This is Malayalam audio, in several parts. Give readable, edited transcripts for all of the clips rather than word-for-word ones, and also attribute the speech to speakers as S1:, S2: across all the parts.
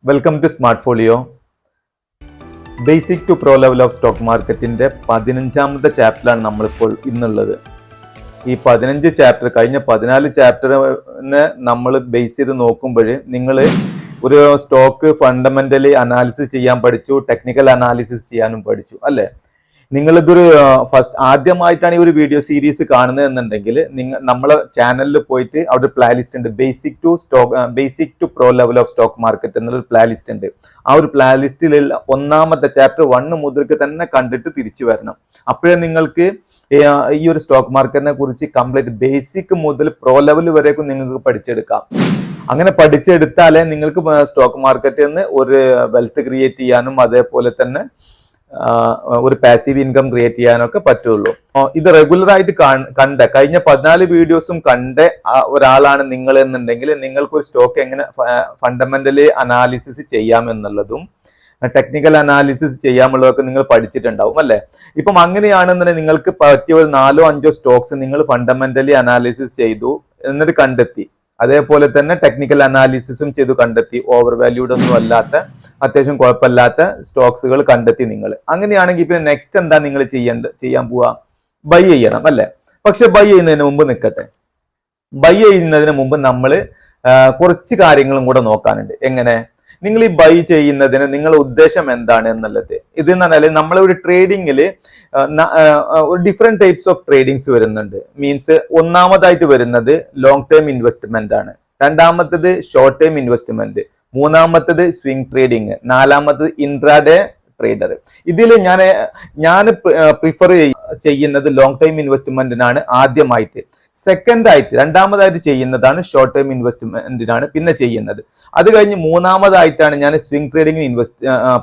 S1: Welcome to Smart Folio. Basic to pro level of stock മാർക്കറ്റിന്റെ 15ാമത്തെ ചാപ്റ്ററാണ് നമ്മളിപ്പോൾ ഇന്നുള്ളത്. ഈ 15 ചാപ്റ്റർ കഴിഞ്ഞ 14 ചാപ്റ്ററിനെ നമ്മൾ ബേസ് ചെയ്ത് നോക്കുമ്പോൾ നിങ്ങൾ ഒരു സ്റ്റോക്ക് ഫണ്ടമെന്റലി അനാലിസിസ് ചെയ്യാൻ പഠിച്ചു, ടെക്നിക്കൽ അനാലിസിസ് ചെയ്യാനും പഠിച്ചു അല്ലേ? നിങ്ങളിതൊരു ആദ്യമായിട്ടാണ് ഈ ഒരു വീഡിയോ സീരീസ് കാണുന്നത് എന്നുണ്ടെങ്കിൽ നമ്മളെ ചാനലിൽ പോയിട്ട് അവിടെ ഒരു പ്ലേലിസ്റ്റ് ഉണ്ട്, basic to pro level of stock market എന്നൊരു പ്ലേലിസ്റ്റ് ഉണ്ട്. ആ ഒരു പ്ലേലിസ്റ്റിലുള്ള ഒന്നാമത്തെ ചാപ്റ്റർ 1 മുതൽക്ക് തന്നെ കണ്ടിട്ട് തിരിച്ചു വരണം. അപ്പോഴേ നിങ്ങൾക്ക് ഈ ഒരു സ്റ്റോക്ക് മാർക്കറ്റിനെ കുറിച്ച് കംപ്ലീറ്റ് ബേസിക് മുതൽ പ്രോ ലെവൽ വരേക്കും നിങ്ങൾക്ക് പഠിച്ചെടുക്കാം. അങ്ങനെ പഠിച്ചെടുത്താലേ നിങ്ങൾക്ക് സ്റ്റോക്ക് മാർക്കറ്റിൽ നിന്ന് ഒരു വെൽത്ത് ക്രിയേറ്റ് ചെയ്യാനും അതേപോലെ തന്നെ ഒരു പാസീവ് ഇൻകം ക്രിയേറ്റ് ചെയ്യാനൊക്കെ പറ്റുള്ളൂ. ഇത് റെഗുലർ ആയിട്ട് കണ്ട കഴിഞ്ഞ 14 വീഡിയോസും കണ്ട ഒരാളാണ് നിങ്ങൾ എന്നുണ്ടെങ്കിൽ നിങ്ങൾക്ക് ഒരു സ്റ്റോക്ക് എങ്ങനെ ഫണ്ടമെന്റലി അനാലിസിസ് ചെയ്യാമെന്നുള്ളതും ടെക്നിക്കൽ അനാലിസിസ് ചെയ്യാമുള്ളതൊക്കെ നിങ്ങൾ പഠിച്ചിട്ടുണ്ടാവും അല്ലെ? ഇപ്പം അങ്ങനെയാണെന്നുണ്ടെങ്കിൽ നിങ്ങൾക്ക് പറ്റിയ ഒരു 4-5 സ്റ്റോക്സ് നിങ്ങൾ ഫണ്ടമെന്റലി അനാലിസിസ് ചെയ്തു എന്നിട്ട് കണ്ടെത്തി, അതേപോലെ തന്നെ ടെക്നിക്കൽ അനാലിസിസും ചെയ്തു കണ്ടെത്തി, ഓവർ വാല്യൂഡ് ഒന്നും അല്ലാത്ത അത്യാവശ്യം കുഴപ്പമില്ലാത്ത സ്റ്റോക്സുകൾ കണ്ടെത്തി നിങ്ങൾ. അങ്ങനെയാണെങ്കിൽ പിന്നെ നെക്സ്റ്റ് എന്താ നിങ്ങൾ ചെയ്യാൻ പോവാ? ബൈ ചെയ്യണം അല്ലെ? പക്ഷെ ബൈ ചെയ്യുന്നതിന് മുമ്പ് നിൽക്കട്ടെ. ബൈ ചെയ്യുന്നതിന് മുമ്പ് നമ്മൾ കുറച്ച് കാര്യങ്ങളും കൂടെ നോക്കാനുണ്ട്. എങ്ങനെ നിങ്ങൾ ഈ ബൈ ചെയ്യുന്നതിന് നിങ്ങളുടെ ഉദ്ദേശം എന്താണ് എന്നുള്ളത്. ഇത് എന്ന് പറഞ്ഞാൽ നമ്മളൊരു ട്രേഡിങ്ങിൽ ഡിഫറെന്റ് ടൈപ്സ് ഓഫ് ട്രേഡിങ്സ് വരുന്നുണ്ട്. മീൻസ് ഒന്നാമതായിട്ട് വരുന്നത് ലോങ് ടേം ഇൻവെസ്റ്റ്മെന്റ് ആണ്, രണ്ടാമത്തത് ഷോർട്ട് ടേം ഇൻവെസ്റ്റ്മെന്റ്, മൂന്നാമത്തത് സ്വിംഗ് ട്രേഡിങ്, നാലാമത്തത് ഇൻട്രാഡേ ട്രേഡർ. ഇതിൽ ഞാൻ പ്രിഫർ ചെയ്യുന്നത് ലോങ് ടൈം ഇൻവെസ്റ്റ്മെന്റിനാണ് ആദ്യമായിട്ട്. രണ്ടാമതായിട്ട് ചെയ്യുന്നതാണ് ഷോർട്ട് ടൈം ഇൻവെസ്റ്റ്മെന്റിനാണ് പിന്നെ ചെയ്യുന്നത്. അത് കഴിഞ്ഞ് മൂന്നാമതായിട്ടാണ് ഞാൻ സ്വിംഗ് ട്രേഡിങ്ങിന്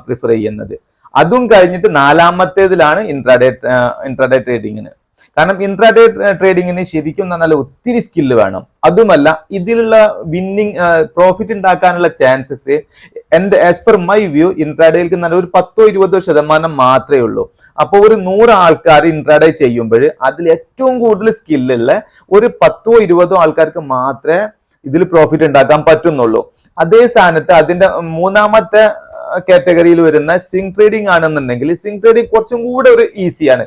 S1: പ്രിഫർ ചെയ്യുന്നത്. അതും കഴിഞ്ഞിട്ട് നാലാമത്തേതിലാണ് ഇൻട്രാഡേ ട്രേഡിങ്ങിന്. കാരണം ഇൻട്രാഡേ ട്രേഡിങ്ങിന് ശരിക്കും നല്ല ഒത്തിരി സ്കില്ല് വേണം. അതുമല്ല ഇതിലുള്ള പ്രോഫിറ്റ് ഉണ്ടാക്കാനുള്ള chances as per my view ഇൻട്രാഡേക്ക് നല്ല ഒരു 10-20% മാത്രമേ ഉള്ളൂ. അപ്പോൾ ഒരു 100 ആൾക്കാർ ഇൻട്രാഡേ ചെയ്യുമ്പോൾ അതിൽ ഏറ്റവും കൂടുതൽ സ്കില്ലുള്ള ഒരു 10-20 ആൾക്കാർക്ക് മാത്രമേ ഇതിൽ പ്രോഫിറ്റ് ഉണ്ടാക്കാൻ പറ്റുന്നുള്ളൂ. അതേ സ്ഥാനത്ത് അതിന്റെ മൂന്നാമത്തെ കാറ്റഗറിയിൽ വരുന്ന സ്വിംഗ് ട്രേഡിംഗ് ആണെന്നുണ്ടെങ്കിൽ സ്വിംഗ് ട്രേഡിംഗ് കുറച്ചും കൂടെ ഒരു ഈസിയാണ്.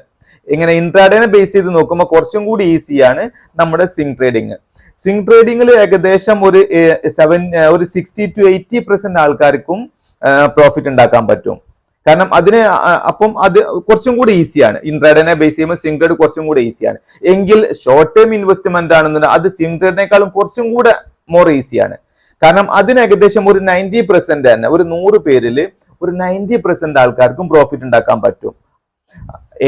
S1: ഇങ്ങനെ ഇൻട്രാഡേനെ ബേസ് ചെയ്ത് നോക്കുമ്പോൾ കുറച്ചും കൂടി ഈസിയാണ് നമ്മുടെ സ്വിംഗ് ട്രേഡിങ്. സ്വിംഗ് ട്രേഡിങ്ങിൽ ഏകദേശം ഒരു 60-80% ആൾക്കാർക്കും പ്രോഫിറ്റ് ഉണ്ടാക്കാൻ പറ്റും. കാരണം അപ്പം അത് കുറച്ചും കൂടി ഈസിയാണ്. ഇൻട്രാഡേനെ ബേസ് ചെയ്യുമ്പോൾ സ്വിംഗ് ട്രേഡ് കുറച്ചും കൂടി ഈസിയാണ്. എങ്കിൽ ഷോർട്ട് ടേം ഇൻവെസ്റ്റ്മെന്റ് ആണെന്നുണ്ടെങ്കിൽ അത് സ്വിംഗ് ട്രേഡിനേക്കാളും കുറച്ചും കൂടെ മോർ ഈസിയാണ്. കാരണം അതിന് ഏകദേശം ഒരു 90% തന്നെ, ഒരു 100 പേരിൽ ഒരു 90% ആൾക്കാർക്കും പ്രോഫിറ്റ് ഉണ്ടാക്കാൻ പറ്റും.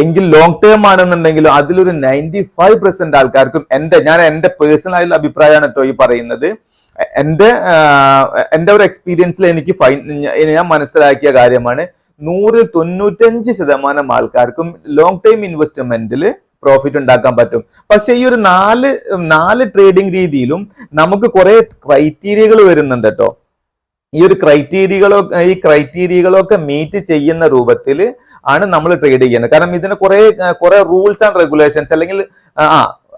S1: എങ്കിൽ ലോങ് ടേം ആണെന്നുണ്ടെങ്കിലും അതിലൊരു 95% ആൾക്കാർക്കും ഞാൻ എന്റെ പേഴ്സണൽ ആയിട്ടുള്ള അഭിപ്രായമാണ് കേട്ടോ ഈ പറയുന്നത്. എന്റെ ഒരു എക്സ്പീരിയൻസിൽ ഞാൻ മനസ്സിലാക്കിയ കാര്യമാണ്. 195% ആൾക്കാർക്കും ലോങ് ടൈം ഇൻവെസ്റ്റ്മെന്റിൽ പ്രോഫിറ്റ് ഉണ്ടാക്കാൻ പറ്റും. പക്ഷെ ഈ ഒരു നാല് ട്രേഡിംഗ് രീതിയിലും നമുക്ക് കുറെ ക്രൈറ്റീരിയകൾ വരുന്നുണ്ട് കേട്ടോ. ഈ ക്രൈറ്റീരിയകളൊക്കെ മീറ്റ് ചെയ്യുന്ന രൂപത്തിൽ ആണ് നമ്മൾ ട്രേഡ് ചെയ്യുന്നത്. കാരണം ഇതിന് കുറെ റൂൾസ് ആൻഡ് റെഗുലേഷൻസ്, അല്ലെങ്കിൽ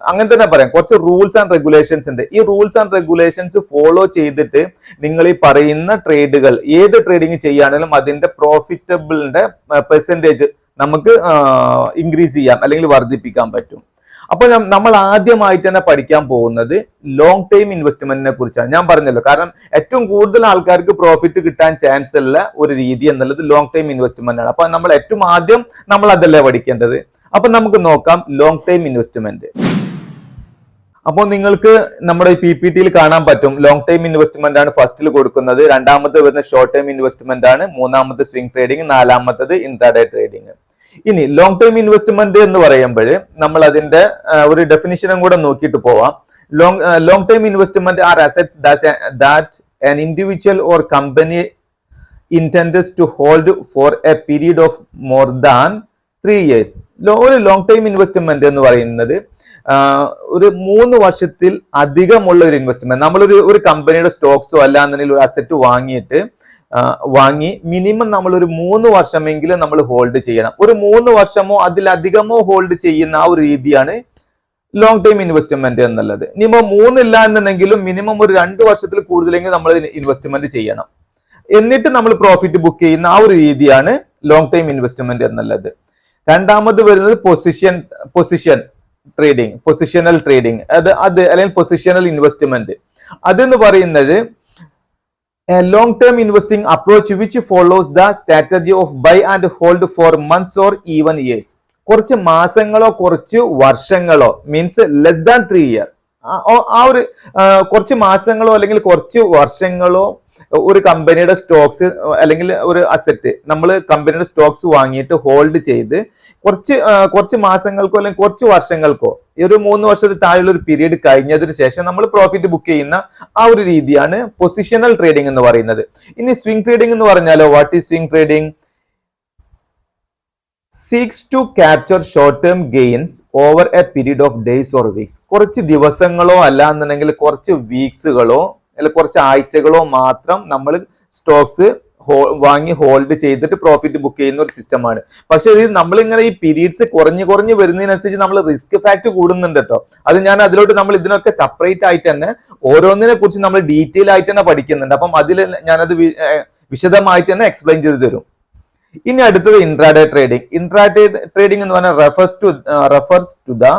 S1: അങ്ങനെ തന്നെ പറയാം, കുറച്ച് റൂൾസ് ആൻഡ് റെഗുലേഷൻസ് ഉണ്ട്. ഈ റൂൾസ് ആൻഡ് റെഗുലേഷൻസ് ഫോളോ ചെയ്തിട്ട് നിങ്ങൾ ഈ പറയുന്ന ട്രേഡുകൾ ഏത് ട്രേഡിങ് ചെയ്യുകയാണെങ്കിലും അതിന്റെ പ്രോഫിറ്റബിളിന്റെ പെർസെൻറ്റേജ് നമുക്ക് ഇൻക്രീസ് ചെയ്യാം അല്ലെങ്കിൽ വർദ്ധിപ്പിക്കാൻ പറ്റും. അപ്പോൾ നമ്മൾ ആദ്യമായിട്ട് തന്നെ പഠിക്കാൻ പോകുന്നത് ലോങ് ടൈം ഇൻവെസ്റ്റ്മെന്റിനെ കുറിച്ചാണ്. ഞാൻ പറഞ്ഞല്ലോ, കാരണം ഏറ്റവും കൂടുതൽ ആൾക്കാർക്ക് പ്രോഫിറ്റ് കിട്ടാൻ ചാൻസ് ഉള്ള ഒരു രീതി എന്നുള്ളത് ലോങ് ടൈം ഇൻവെസ്റ്റ്മെന്റ് ആണ്. അപ്പൊ നമ്മൾ ഏറ്റവും ആദ്യം നമ്മൾ അതല്ലേ പഠിക്കേണ്ടത്. അപ്പൊ നമുക്ക് നോക്കാം ലോങ് ടൈം ഇൻവെസ്റ്റ്മെന്റ്. അപ്പോൾ നിങ്ങൾക്ക് നമ്മുടെ PPT-യിൽ കാണാൻ പറ്റും, ലോങ് ടൈം ഇൻവെസ്റ്റ്മെന്റ് ആണ് ഫസ്റ്റിൽ കൊടുക്കുന്നത്, രണ്ടാമത്തെ വരുന്ന ഷോർട്ട് ടൈം ഇൻവെസ്റ്റ്മെന്റ് ആണ്, മൂന്നാമത്തെ സ്വിംഗ് ട്രേഡിംഗ്, നാലാമത്തത് ഇൻട്രാഡേ ട്രേഡിംഗ്. ഇനി ലോങ് ടൈം ഇൻവെസ്റ്റ്മെന്റ് എന്ന് പറയുമ്പോൾ നമ്മൾ അതിന്റെ ഒരു ഡെഫിനിഷനും കൂടെ നോക്കിയിട്ട് പോവാം. Long time investment are assets that an individual or company intends to hold for a period of more than 3 years. ഒരു ലോങ് ടൈം ഇൻവെസ്റ്റ്മെന്റ് എന്ന് പറയുന്നത് ഒരു 3 വർഷത്തിൽ അധികമുള്ള ഒരു ഇൻവെസ്റ്റ്മെന്റ്. നമ്മളൊരു കമ്പനിയുടെ സ്റ്റോക്സോ അല്ലാന്നുണ്ടെങ്കിൽ ഒരു അസറ്റ് വാങ്ങി മിനിമം നമ്മൾ ഒരു 3 വർഷമെങ്കിലും നമ്മൾ ഹോൾഡ് ചെയ്യണം. ഒരു 3 വർഷമോ അതിലധികമോ ഹോൾഡ് ചെയ്യുന്ന ആ ഒരു രീതിയാണ് ലോങ് ടൈം ഇൻവെസ്റ്റ്മെന്റ് എന്നുള്ളത്. ഇനിയിപ്പോ 3 ഇല്ല എന്നുണ്ടെങ്കിലും മിനിമം ഒരു 2 വർഷത്തിൽ കൂടുതലെങ്കിലും നമ്മൾ ഇൻവെസ്റ്റ്മെന്റ് ചെയ്യണം. എന്നിട്ട് നമ്മൾ പ്രോഫിറ്റ് ബുക്ക് ചെയ്യുന്ന ആ ഒരു രീതിയാണ് ലോങ് ടൈം ഇൻവെസ്റ്റ്മെന്റ് എന്നുള്ളത്. രണ്ടാമത് വരുന്നത് പൊസിഷൻ ട്രേഡിംഗ്, പൊസിഷണൽ ട്രേഡിംഗ്, അത് അല്ലെങ്കിൽ പൊസിഷണൽ ഇൻവെസ്റ്റ്മെന്റ്. അതെന്ന് പറയുന്നത് long term investing approach which follows the strategy of buy and hold for months or even years. കുറച്ച് മാസങ്ങളോ കുറച്ച് വർഷങ്ങളോ മീൻസ് ലെസ് ദാൻ 3 year, ആ ഒരു കുറച്ച് മാസങ്ങളോ അല്ലെങ്കിൽ കുറച്ച് വർഷങ്ങളോ ഒരു കമ്പനിയുടെ സ്റ്റോക്സ് അല്ലെങ്കിൽ ഒരു അസറ്റ് നമ്മൾ കമ്പനിയുടെ സ്റ്റോക്സ് വാങ്ങിയിട്ട് ഹോൾഡ് ചെയ്ത് കുറച്ച് മാസങ്ങൾക്കോ അല്ലെങ്കിൽ കുറച്ച് വർഷങ്ങൾക്കോ ഈ ഒരു 3 വർഷത്തിൽ താഴെയുള്ള ഒരു പീരീഡ് കഴിഞ്ഞതിന് ശേഷം നമ്മൾ പ്രോഫിറ്റ് ബുക്ക് ചെയ്യുന്ന ആ ഒരു രീതിയാണ് പൊസിഷണൽ ട്രേഡിംഗ് എന്ന് പറയുന്നത്. ഇനി സ്വിംഗ് ട്രേഡിംഗ് എന്ന് പറഞ്ഞാലോ, what is swing trading? seeks to capture short term gains over a period of days or weeks. കുറച്ച് ദിവസങ്ങളോ അല്ല എന്നുണ്ടെങ്കിൽ കുറച്ച് വീക്സുകളോ അല്ലെങ്കിൽ കുറച്ച് ആഴ്ചകളോ മാത്രം നമ്മൾ സ്റ്റോക്സ് വാങ്ങി ഹോൾഡ് ചെയ്തിട്ട് പ്രോഫിറ്റ് ബുക്ക് ചെയ്യുന്ന ഒരു സിസ്റ്റമാണ്. പക്ഷെ ഇത് നമ്മളിങ്ങനെ ഈ പീരീഡ്സ് കുറഞ്ഞു വരുന്നതിനനുസരിച്ച് നമ്മൾ റിസ്ക് ഫാക്ട് കൂടുന്നുണ്ട് കേട്ടോ. അത് ഞാൻ അതിലോട്ട് നമ്മൾ ഇതിനൊക്കെ സെപ്പറേറ്റ് ആയിട്ട് തന്നെ ഓരോന്നിനെ കുറിച്ച് നമ്മൾ ഡീറ്റെയിൽ ആയിട്ട് തന്നെ പഠിക്കുന്നുണ്ട്. അപ്പം അതിൽ ഞാനത് വിശദമായിട്ട് തന്നെ എക്സ്പ്ലെയിൻ ചെയ്ത് തരും. ഇനി അടുത്തത് ഇൻട്രാഡേ ട്രേഡിംഗ്. ഇൻട്രാഡേ ട്രേഡിംഗ് എന്ന് പറഞ്ഞാൽ refers to the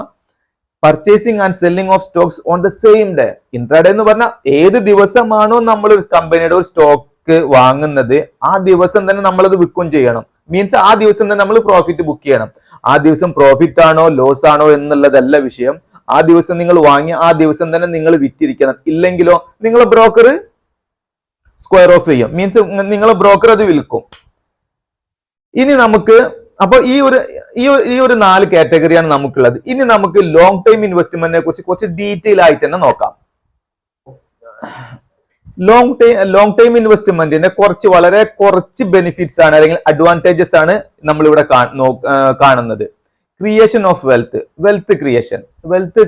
S1: purchasing and selling of stocks on the same day. Intraday എന്ന് പറഞ്ഞാൽ ഏത് ദിവസമാണോ നമ്മൾ ഒരു കമ്പനിയുടെ ഒരു സ്റ്റോക്ക് വാങ്ങുന്നത് ആ ദിവസം തന്നെ നമ്മളത് വിൽക്കുകയും ചെയ്യണം. മീൻസ് ആ ദിവസം തന്നെ നമ്മൾ പ്രോഫിറ്റ് ബുക്ക് ചെയ്യണം. ആ ദിവസം പ്രോഫിറ്റ് ആണോ ലോസ് ആണോ എന്നുള്ളതല്ല വിഷയം. ആ ദിവസം നിങ്ങൾ വാങ്ങി ആ ദിവസം തന്നെ നിങ്ങൾ വിറ്റിരിക്കണം. ഇല്ലെങ്കിലോ നിങ്ങളെ ബ്രോക്കർ സ്ക്വയർ ഓഫ് ചെയ്യും, മീൻസ് നിങ്ങളെ ബ്രോക്കർ അത് വിൽക്കും. ഇനി നമുക്ക് അപ്പൊ ഈ ഒരു 4 കാറ്റഗറിയാണ് നമുക്കുള്ളത്. ഇനി നമുക്ക് ലോങ് ടൈം ഇൻവെസ്റ്റ്മെന്റിനെ കുറിച്ച് കുറച്ച് ഡീറ്റെയിൽ ആയിട്ട് തന്നെ നോക്കാം. ലോങ് ടൈം ഇൻവെസ്റ്റ്മെന്റിന്റെ വളരെ കുറച്ച് ബെനിഫിറ്റ്സ് ആണ് അല്ലെങ്കിൽ അഡ്വാൻറ്റേജസ് ആണ് നമ്മളിവിടെ കാണുന്നത്. ക്രിയേഷൻ ഓഫ് വെൽത്ത്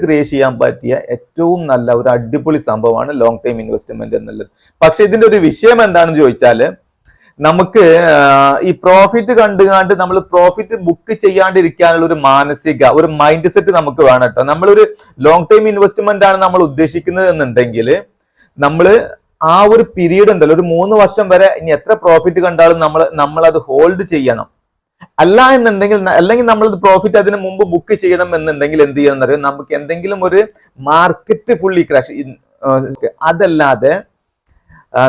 S1: ക്രിയേറ്റ് ചെയ്യാൻ പറ്റിയ ഏറ്റവും നല്ല ഒരു അടിപൊളി സംഭവമാണ് ലോങ് ടൈം ഇൻവെസ്റ്റ്മെന്റ് എന്നുള്ളത്. പക്ഷെ ഇതിന്റെ ഒരു വിഷയം എന്താണെന്ന് ചോദിച്ചാൽ നമുക്ക് ഈ പ്രോഫിറ്റ് കണ്ടുകാണ്ട് നമ്മൾ പ്രോഫിറ്റ് ബുക്ക് ചെയ്യാണ്ടിരിക്കാനുള്ള ഒരു മൈൻഡ് സെറ്റ് നമുക്ക് വേണം കേട്ടോ. നമ്മളൊരു ലോങ് ടൈം ഇൻവെസ്റ്റ്മെന്റ് ആണ് നമ്മൾ ഉദ്ദേശിക്കുന്നത് എന്നുണ്ടെങ്കിൽ നമ്മൾ ആ ഒരു പീരീഡ് ഉണ്ടല്ലോ, ഒരു 3 വർഷം വരെ ഇനി എത്ര പ്രോഫിറ്റ് കണ്ടാലും നമ്മൾ അത് ഹോൾഡ് ചെയ്യണം. അല്ലെങ്കിൽ നമ്മൾ പ്രോഫിറ്റ് അതിന് മുമ്പ് ബുക്ക് ചെയ്യണം എന്നുണ്ടെങ്കിൽ എന്ത് ചെയ്യണം എന്നറിയാം, നമുക്ക് എന്തെങ്കിലും ഒരു മാർക്കറ്റ് ഫുള്ളി ക്രാഷ് അതല്ലാതെ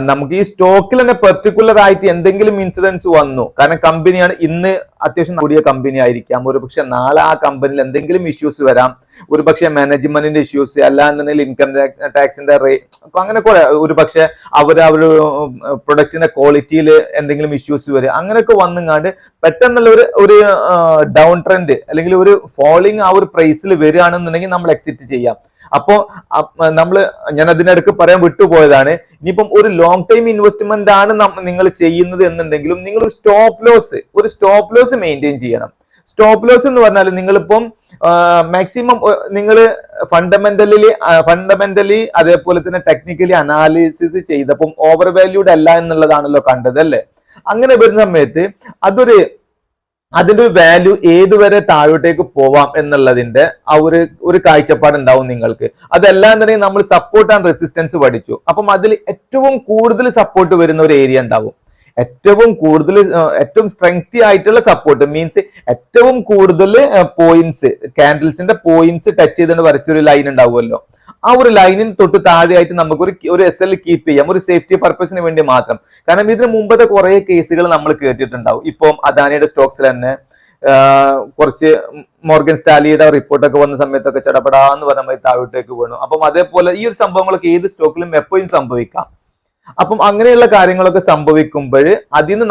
S1: നമുക്ക് ഈ സ്റ്റോക്കിൽ തന്നെ പെർട്ടിക്കുലർ ആയിട്ട് എന്തെങ്കിലും ഇൻസിഡൻസ് വന്നു, കാരണം കമ്പനിയാണ് ഇന്ന് അത്യാവശ്യം കൂടിയ കമ്പനി ആയിരിക്കാം, ഒരുപക്ഷെ നാളെ ആ കമ്പനിയിൽ എന്തെങ്കിലും ഇഷ്യൂസ് വരാം, ഒരുപക്ഷെ മാനേജ്മെന്റിന്റെ ഇഷ്യൂസ്, അല്ലാന്നുണ്ടെങ്കിൽ ഇൻകം ടാക്സിന്റെ അങ്ങനെ കുറെ, ഒരുപക്ഷെ അവരുടെ പ്രൊഡക്റ്റിന്റെ ക്വാളിറ്റിയിൽ എന്തെങ്കിലും ഇഷ്യൂസ് വരും, അങ്ങനെയൊക്കെ വന്നുങ്ങാണ്ട് പെട്ടെന്നുള്ള ഒരു ഡൗൺ ട്രെൻഡ് അല്ലെങ്കിൽ ഒരു ഫോളിങ് ആ ഒരു പ്രൈസിൽ വരികയാണെന്നുണ്ടെങ്കിൽ നമ്മൾ എക്സിറ്റ് ചെയ്യാം. അപ്പോ ഞാൻ അതിനിടക്ക് പറയാൻ വിട്ടുപോയതാണ്, ഇനിയിപ്പം ഒരു ലോങ് ടൈം ഇൻവെസ്റ്റ്മെന്റ് ആണ് നിങ്ങൾ ചെയ്യുന്നത് എന്നുണ്ടെങ്കിലും നിങ്ങൾ ഒരു സ്റ്റോപ്പ് ലോസ് മെയിൻറ്റെയിൻ ചെയ്യണം. സ്റ്റോപ്പ് ലോസ് എന്ന് പറഞ്ഞാൽ നിങ്ങളിപ്പം മാക്സിമം നിങ്ങൾ ഫണ്ടമെന്റലി അതേപോലെ തന്നെ ടെക്നിക്കലി അനാലിസിസ് ചെയ്തപ്പം ഓവർ വാല്യൂഡ് അല്ല എന്നുള്ളതാണല്ലോ കണ്ടത് അല്ലേ. അങ്ങനെ വരുന്ന സമയത്ത് അതിന്റെ ഒരു വാല്യൂ ഏതുവരെ താഴോട്ടേക്ക് പോവാം എന്നുള്ളതിന്റെ ആ ഒരു കാഴ്ചപ്പാട് ഉണ്ടാവും നിങ്ങൾക്ക്. അതെല്ലാം തന്നെ നമ്മൾ സപ്പോർട്ട് ആൻഡ് റെസിസ്റ്റൻസ് പഠിച്ചു. അപ്പം അതിൽ ഏറ്റവും കൂടുതൽ സപ്പോർട്ട് വരുന്ന ഒരു ഏരിയ ഉണ്ടാവും, ഏറ്റവും സ്ട്രെങ്തി ആയിട്ടുള്ള സപ്പോർട്ട് മീൻസ് ഏറ്റവും കൂടുതൽ പോയിന്റ്സ്, കാൻഡിൽസിന്റെ പോയിന്റ്സ് ടച്ച് ചെയ്തുകൊണ്ട് വരച്ചൊരു ലൈൻ ഉണ്ടാവുമല്ലോ, ആ ഒരു ലൈനിന് തൊട്ട് താഴെയായിട്ട് നമുക്ക് ഒരു SL കീപ്പ് ചെയ്യാം, ഒരു സേഫ്റ്റി പർപ്പസിന് വേണ്ടി മാത്രം. കാരണം ഇതിന് മുമ്പത്തെ കുറെ കേസുകൾ നമ്മൾ കേട്ടിട്ടുണ്ടാവും. ഇപ്പം അദാനിയുടെ സ്റ്റോക്സിൽ തന്നെ കുറച്ച് മോർഗൻ സ്റ്റാലിയുടെ റിപ്പോർട്ടൊക്കെ വന്ന സമയത്തൊക്കെ ചടപടാന്ന് പറഞ്ഞ താഴോട്ടേക്ക് വീണു. അപ്പം അതേപോലെ ഈ ഒരു സംഭവങ്ങളൊക്കെ ഏത് സ്റ്റോക്കിലും എപ്പോഴും സംഭവിക്കാം. അപ്പം അങ്ങനെയുള്ള കാര്യങ്ങളൊക്കെ സംഭവിക്കുമ്പോൾ അതിന്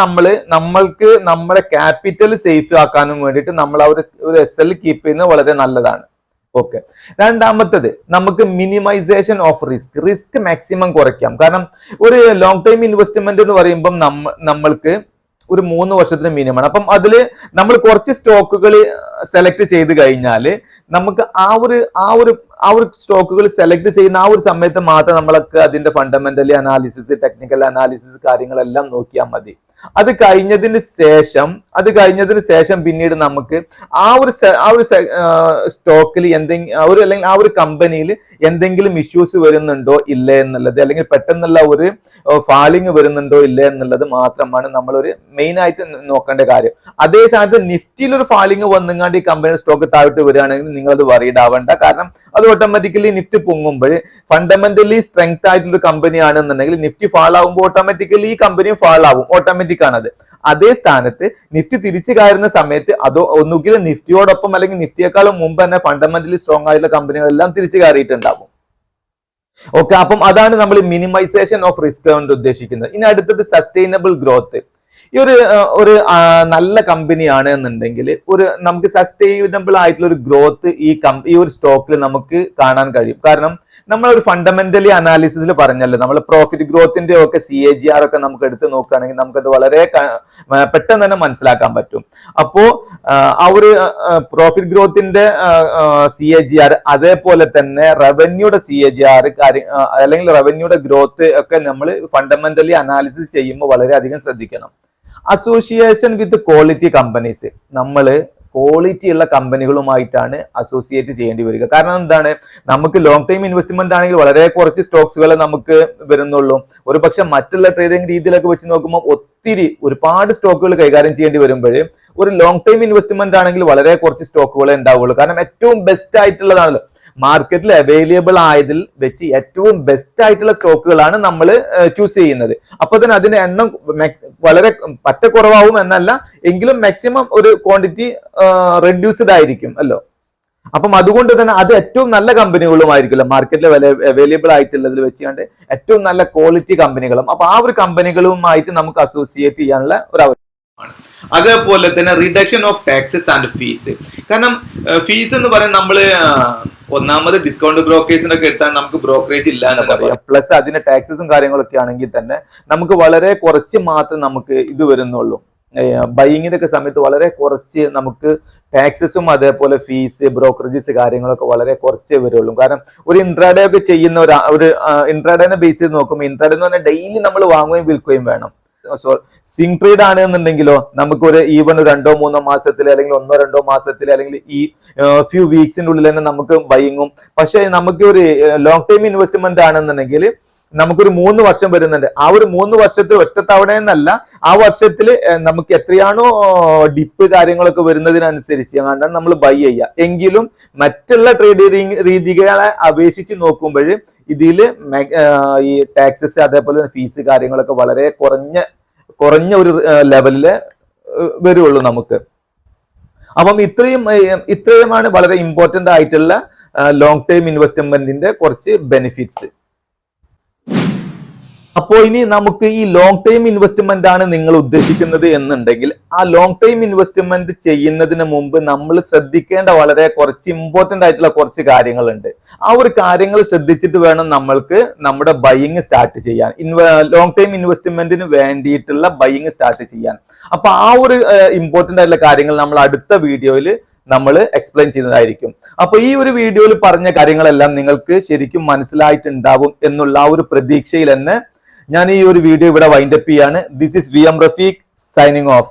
S1: നമ്മൾക്ക് നമ്മുടെ ക്യാപിറ്റൽ സേഫ് ആക്കാനും വേണ്ടിയിട്ട് നമ്മൾ ആ ഒരു SL കീപ്പ് ചെയ്യുന്നത് വളരെ നല്ലതാണ്. ഓക്കെ, രണ്ടാമത്തത് നമുക്ക് മിനിമൈസേഷൻ ഓഫ് റിസ്ക് മാക്സിമം കുറയ്ക്കാം. കാരണം ഒരു ലോങ് ടൈം ഇൻവെസ്റ്റ്മെന്റ് എന്ന് പറയുമ്പോൾ നമ്മൾക്ക് ഒരു 3 വർഷത്തിന് മിനിമം. അപ്പം അതില് നമ്മൾ കുറച്ച് സ്റ്റോക്കുകൾ സെലക്ട് ചെയ്ത് കഴിഞ്ഞാൽ നമുക്ക് ആ ഒരു സ്റ്റോക്കുകൾ സെലക്ട് ചെയ്യുന്ന ആ ഒരു സമയത്ത് മാത്രം നമ്മൾക്ക് അതിന്റെ ഫണ്ടമെന്റലി അനാലിസിസ്, ടെക്നിക്കൽ അനാലിസിസ് കാര്യങ്ങളെല്ലാം നോക്കിയാൽ മതി. അത് കഴിഞ്ഞതിന് ശേഷം പിന്നീട് നമുക്ക് ആ ഒരു സ്റ്റോക്കിൽ എന്തെങ്കിലും അല്ലെങ്കിൽ ആ ഒരു കമ്പനിയിൽ എന്തെങ്കിലും ഇഷ്യൂസ് വരുന്നുണ്ടോ ഇല്ലേ എന്നുള്ളത്, അല്ലെങ്കിൽ പെട്ടെന്നുള്ള ഒരു ഫാളിങ് വരുന്നുണ്ടോ ഇല്ലേ എന്നുള്ളത് മാത്രമാണ് നമ്മളൊരു മെയിൻ ആയിട്ട് നോക്കേണ്ട കാര്യം. അതേ സ്ഥാനത്ത് നിഫ്റ്റിയിൽ ഒരു ഫാളിങ് വന്നുകൊണ്ട് ഈ കമ്പനിയുടെ സ്റ്റോക്ക് താഴോട്ട് വരികയാണെങ്കിൽ നിങ്ങൾ അത് വറീഡ് ആവേണ്ട. കാരണം അത് ഓട്ടോമാറ്റിക്കലി നിഫ്റ്റി പൊങ്ങുമ്പോൾ ഫണ്ടമെന്റലി സ്ട്രെങ്ത് ആയിട്ടുള്ള കമ്പനി ആണെന്നുണ്ടെങ്കിൽ നിഫ്റ്റി ഫാൾ ആകുമ്പോൾ ഓട്ടോമാറ്റിക്കലി ഈ കമ്പനിയും ഫാൾ ആവും, ഓട്ടോമാറ്റിക് ആണത്. അതേ സ്ഥാനത്ത് നിഫ്റ്റി തിരിച്ചു കയറുന്ന സമയത്ത് അതോ ഒന്നുകിൽ നിഫ്റ്റിയോടൊപ്പം അല്ലെങ്കിൽ നിഫ്റ്റിയെക്കാളും മുമ്പ് തന്നെ ഫണ്ടമെന്റലി സ്ട്രോങ് ആയിട്ടുള്ള കമ്പനികളെല്ലാം തിരിച്ചു കയറിയിട്ടുണ്ടാവും. ഓക്കെ, അപ്പം അതാണ് നമ്മൾ മിനിമൈസേഷൻ ഓഫ് റിസ്ക് കൊണ്ട് ഉദ്ദേശിക്കുന്നത്. ഇനി അടുത്തത് സസ്റ്റൈനബിൾ ഗ്രോത്ത്. ഈ ഒരു നല്ല കമ്പനിയാണ് എന്നുണ്ടെങ്കിൽ നമുക്ക് സസ്റ്റൈനബിൾ ആയിട്ടുള്ള ഒരു ഗ്രോത്ത് ഈ ഒരു സ്റ്റോക്കിൽ നമുക്ക് കാണാൻ കഴിയും. കാരണം നമ്മൾ ഒരു ഫണ്ടമെന്റലി അനാലിസിസിൽ പറഞ്ഞല്ലോ, നമ്മൾ പ്രോഫിറ്റ് ഗ്രോത്തിന്റെ ഒക്കെ CAGR ഒക്കെ നമുക്ക് എടുത്ത് നോക്കുകയാണെങ്കിൽ നമുക്കത് വളരെ പെട്ടെന്ന് തന്നെ മനസ്സിലാക്കാൻ പറ്റും. അപ്പോ ആ ഒരു പ്രോഫിറ്റ് ഗ്രോത്തിന്റെ CAGR, അതേപോലെ തന്നെ റവന്യൂയുടെ CAGR അല്ലെങ്കിൽ റവന്യൂയുടെ ഗ്രോത്ത് ഒക്കെ നമ്മൾ ഫണ്ടമെന്റലി അനാലിസിസ് ചെയ്യുമ്പോൾ വളരെയധികം ശ്രദ്ധിക്കണം. അസോസിയേഷൻ വിത്ത് ക്വാളിറ്റി കമ്പനീസ്, നമ്മൾ ക്വാളിറ്റി ഉള്ള കമ്പനികളുമായിട്ടാണ് അസോസിയേറ്റ് ചെയ്യേണ്ടി വരിക. കാരണം എന്താണ്, നമുക്ക് ലോങ് ടൈം ഇൻവെസ്റ്റ്മെന്റ് ആണെങ്കിൽ വളരെ കുറച്ച് സ്റ്റോക്സുകളെ നമുക്ക് വരുന്നുള്ളൂ. ഒരു പക്ഷെ മറ്റുള്ള ട്രേഡിംഗ് രീതിയിലൊക്കെ വെച്ച് നോക്കുമ്പോൾ ഒരുപാട് സ്റ്റോക്കുകൾ കൈകാര്യം ചെയ്യേണ്ടി വരുമ്പോൾ ഒരു ലോങ് ടൈം ഇൻവെസ്റ്റ്മെന്റ് ആണെങ്കിൽ വളരെ കുറച്ച് സ്റ്റോക്കുകളെ ഉണ്ടാവുള്ളൂ. കാരണം ഏറ്റവും ബെസ്റ്റ് ആയിട്ടുള്ളതാണല്ലോ മാർക്കറ്റിൽ അവൈലബിൾ ആയതിൽ വെച്ച് ഏറ്റവും ബെസ്റ്റ് ആയിട്ടുള്ള സ്റ്റോക്കുകളാണ് നമ്മൾ ചൂസ് ചെയ്യുന്നത്. അപ്പൊ തന്നെ അതിന്റെ എണ്ണം വളരെ പറ്റ കുറവാകും എന്നല്ല, എങ്കിലും മാക്സിമം ഒരു ക്വാണ്ടിറ്റി റെഡ്യൂസ്ഡ് ആയിരിക്കും അല്ലോ. അപ്പം അതുകൊണ്ട് തന്നെ അത് ഏറ്റവും നല്ല കമ്പനികളുമായിരിക്കില്ല മാർക്കറ്റിൽ അവൈലബിൾ ആയിട്ടുള്ളതിൽ വെച്ചുകൊണ്ട് ഏറ്റവും നല്ല ക്വാളിറ്റി കമ്പനികളും. അപ്പൊ ആ ഒരു കമ്പനികളുമായിട്ട് നമുക്ക് അസോസിയേറ്റ് ചെയ്യാനുള്ള ഒരു അവസരമാണ്. അതേപോലെ തന്നെ reduction of taxes and fees. കാരണം ഫീസ് എന്ന് പറയുന്നത് നമ്മള് ഒന്നാമത് ഡിസ്കൗണ്ട് ബ്രോക്കേഴ്സിനൊക്കെ എടുത്താൽ നമുക്ക് ബ്രോക്കറേജ് ഇല്ല എന്ന് പറയാം. പ്ലസ് അതിന്റെ ടാക്സസും കാര്യങ്ങളൊക്കെ ആണെങ്കിൽ തന്നെ നമുക്ക് വളരെ കുറച്ച് മാത്രം നമുക്ക് ഇത് വരുന്നുള്ളൂ. ബൈയിങ്ങിന്റെ ഒക്കെ സമയത്ത് വളരെ കുറച്ച് നമുക്ക് ടാക്സസും അതേപോലെ ഫീസ് ബ്രോക്കറേജസ് കാര്യങ്ങളൊക്കെ വളരെ കുറച്ചേ വരുള്ളൂ. കാരണം ഒരു ഇൻട്രാഡേ ഒക്കെ ചെയ്യുന്ന ഒരു ഇൻട്രാഡേനെ ബേസ് ചെയ്ത് നോക്കുമ്പോൾ ഇൻട്രാഡേ എന്ന് പറഞ്ഞാൽ ഡെയിലി നമ്മൾ വാങ്ങുകയും വിൽക്കുകയും വേണം. സിംഗ് ട്രേഡ് ആണ് എന്നുണ്ടെങ്കിലോ നമുക്കൊരു ഈവൻ 2-3 മാസത്തിൽ അല്ലെങ്കിൽ 1-2 മാസത്തിൽ അല്ലെങ്കിൽ ഈ ഫ്യൂ വീക്സിന്റെ ഉള്ളിൽ തന്നെ നമുക്ക് ബൈയിങ്ങും. പക്ഷെ നമുക്ക് ഒരു ലോങ് ടൈം ഇൻവെസ്റ്റ്മെന്റ് ആണെന്നുണ്ടെങ്കിൽ നമുക്കൊരു 3 വർഷം വരുന്നുണ്ട്. ആ ഒരു 3 വർഷത്തിൽ ഒറ്റ തവണ എന്നല്ല, ആ വർഷത്തിൽ നമുക്ക് എത്രയാണോ ഡിപ്പ് കാര്യങ്ങളൊക്കെ വരുന്നതിനനുസരിച്ച് കണ്ടാണ് നമ്മൾ ബൈ ചെയ്യുക. എങ്കിലും മറ്റുള്ള ട്രേഡിംഗ് രീതികളെ അപേക്ഷിച്ച് നോക്കുമ്പോൾ ഇതിൽ ഈ ടാക്സസ് അതേപോലെ ഫീസ് കാര്യങ്ങളൊക്കെ വളരെ കുറഞ്ഞ ഒരു ലെവലില് വരുള്ളൂ നമുക്ക്. അപ്പം ഇത്രയുമാണ് വളരെ ഇമ്പോർട്ടന്റ് ആയിട്ടുള്ള ലോങ് ടൈം ഇൻവെസ്റ്റ്മെന്റിന്റെ കുറച്ച് ബെനിഫിറ്റ്സ്. അപ്പോൾ ഇനി നമുക്ക് ഈ ലോങ് ടൈം ഇൻവെസ്റ്റ്മെന്റ് ആണ് നിങ്ങൾ ഉദ്ദേശിക്കുന്നത് എന്നുണ്ടെങ്കിൽ ആ ലോങ് ടൈം ഇൻവെസ്റ്റ്മെന്റ് ചെയ്യുന്നതിന് മുമ്പ് നമ്മൾ ശ്രദ്ധിക്കേണ്ട വളരെ കുറച്ച് ഇമ്പോർട്ടന്റ് ആയിട്ടുള്ള കുറച്ച് കാര്യങ്ങളുണ്ട്. ആ ഒരു കാര്യങ്ങൾ ശ്രദ്ധിച്ചിട്ട് വേണം നമ്മൾക്ക് നമ്മുടെ ബൈയിങ് സ്റ്റാർട്ട് ചെയ്യാൻ, ലോങ് ടൈം ഇൻവെസ്റ്റ്മെന്റിന് വേണ്ടിയിട്ടുള്ള ബൈയിങ് സ്റ്റാർട്ട് ചെയ്യാൻ. അപ്പൊ ആ ഒരു ഇമ്പോർട്ടന്റ് ആയിട്ടുള്ള കാര്യങ്ങൾ നമ്മൾ അടുത്ത വീഡിയോയിൽ നമ്മൾ എക്സ്പ്ലെയിൻ ചെയ്യുന്നതായിരിക്കും. അപ്പൊ ഈ ഒരു വീഡിയോയിൽ പറഞ്ഞ കാര്യങ്ങളെല്ലാം നിങ്ങൾക്ക് ശരിക്കും മനസ്സിലായിട്ടുണ്ടാവും എന്നുള്ള ആ ഒരു പ്രതീക്ഷയിൽ തന്നെ ഞാൻ ഈ ഒരു വീഡിയോ ഇവിടെ വൈൻഡപ്പ് ചെയ്യാണ്. This is VM Rafeeq signing off.